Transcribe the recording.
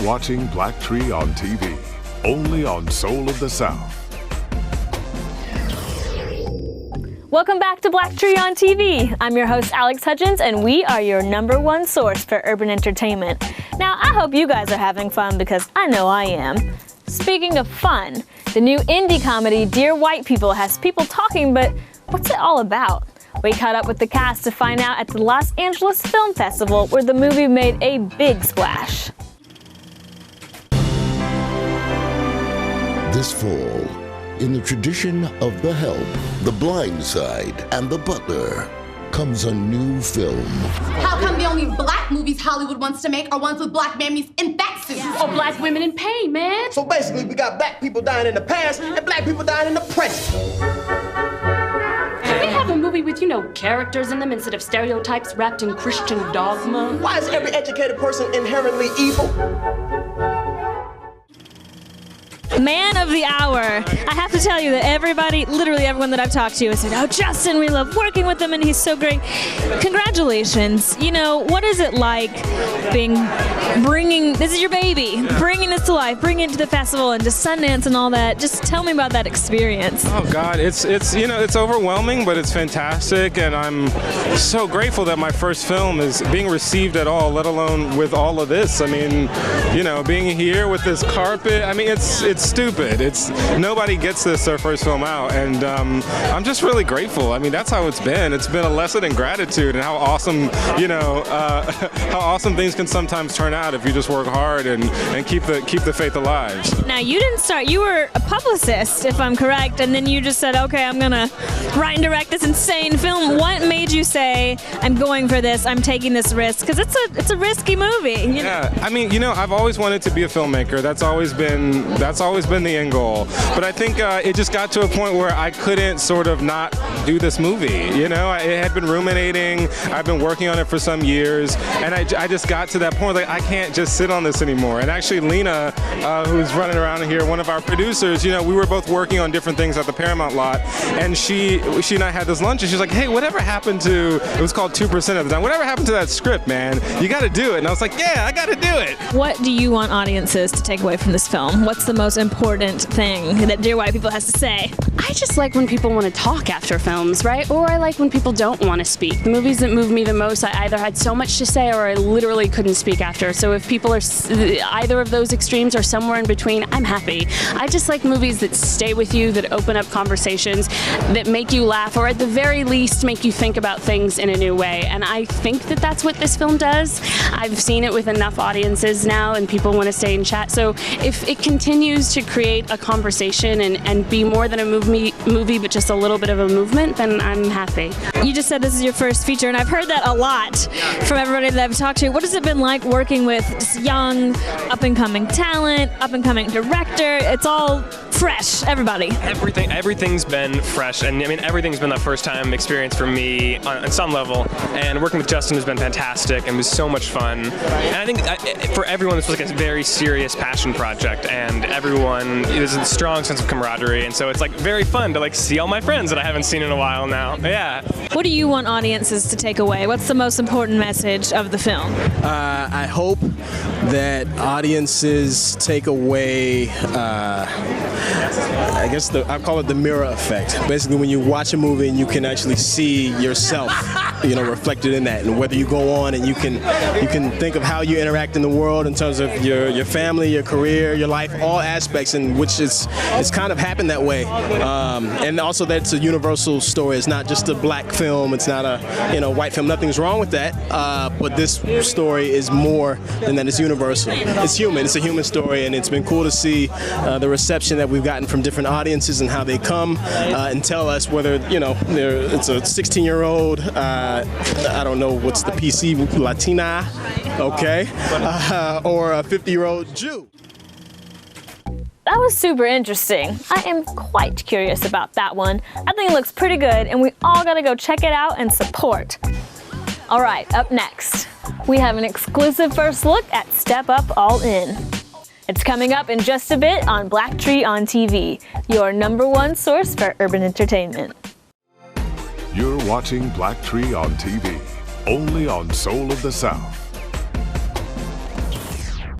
watching BLACKTREE on TV, only on Soul of the South. Welcome back to BLACKTREE on TV. I'm your host, Alex Hutchins, and we are your #1 source for urban entertainment. Now, I hope you guys are having fun because I know I am. Speaking of fun, the new indie comedy Dear White People has people talking, but what's it all about? We caught up with the cast to find out at the Los Angeles Film Festival, where the movie made a big splash. This fall, in the tradition of The Help, The Blind Side, and The Butler, comes a new film. How come the only black movies Hollywood wants to make are ones with black mammies in fat suits? Or black women in pain, man. So basically, we got black people dying in the past and black people dying in the present. Can we have a movie with, characters in them instead of stereotypes wrapped in Christian dogma? Why is every educated person inherently evil? Man of the hour. I have to tell you that literally everyone that I've talked to has said, "Oh, Justin, we love working with him and he's so great." Congratulations. What is it like this is your baby, bringing this to life, bringing it to the festival and to Sundance and all that? Just tell me about that experience. Oh God, it's overwhelming, but it's fantastic, and I'm so grateful that my first film is being received at all, let alone with all of this. I mean, being here with this carpet, I mean, it's stupid. Nobody gets their first film out, and I'm just really grateful. I mean, that's how it's been. It's been a lesson in gratitude and how awesome, how awesome things can sometimes turn out if you just work hard and keep the faith alive. Now, you didn't start. You were a publicist, if I'm correct, and then you just said, "Okay, I'm gonna write and direct this insane film." What made you say, "I'm going for this. I'm taking this risk"? Because it's a risky movie. Yeah, I mean, I've always wanted to be a filmmaker. That's always been the end goal. But I think it just got to a point where I couldn't sort of not do this movie. It had been ruminating. I've been working on it for some years, and I just got to that point like I can't just sit on this anymore. And actually, Lena, who's running around here, one of our producers, we were both working on different things at the Paramount lot, and she and I had this lunch, and she's like, "Hey, whatever happened to?" It was called 2% at the time. "Whatever happened to that script, man? You got to do it." And I was like, "Yeah, I got to do it." What do you want audiences to take away from this film? What's the most important thing that Dear White People has to say? I just like when people want to talk after films, right? Or I like when people don't want to speak. The movies that move me the most, I either had so much to say or I literally couldn't speak after. So if people are either of those extremes or somewhere in between, I'm happy. I just like movies that stay with you, that open up conversations, that make you laugh, or at the very least make you think about things in a new way. And I think that that's what this film does. I've seen it with enough audiences now and people want to stay and chat. So if it continues to create a conversation and be more than a movie but just a little bit of a movement, then I'm happy. You just said this is your first feature, and I've heard that a lot from everybody that I've talked to. What has it been like working with just young, up-and-coming talent, up-and-coming director? It's all fresh, everybody. Everything's been fresh, and I mean, everything's been a first-time experience for me on some level, and working with Justin has been fantastic and was so much fun. And I think for everyone, this was like a very serious passion project, and everyone, there's a strong sense of camaraderie, and so it's like very fun to see all my friends that I haven't seen in a while now. Yeah. What do you want audiences to take away? What's the most important message of the film? I hope that audiences take away, I guess I call it the mirror effect. Basically, when you watch a movie and you can actually see yourself, reflected in that, and whether you go on and you can think of how you interact in the world in terms of your family, your career, your life, all aspects, in which it's kind of happened that way. And also that it's a universal story. It's not just a black film. It's not a white film. Nothing's wrong with that. But this story is more than that. It's universal. It's human. It's a human story, and it's been cool to see the reception that we've gotten from different audiences and how they come and tell us whether it's a 16-year-old. I don't know what's the PC, Latina, okay, or a 50-year-old Jew. That was super interesting. I am quite curious about that one. I think it looks pretty good, and we all gotta go check it out and support. All right, up next, we have an exclusive first look at Step Up All In. It's coming up in just a bit on BLACKTREE on TV, your #1 source for urban entertainment. You're watching BLACKTREE on TV, only on Soul of the South.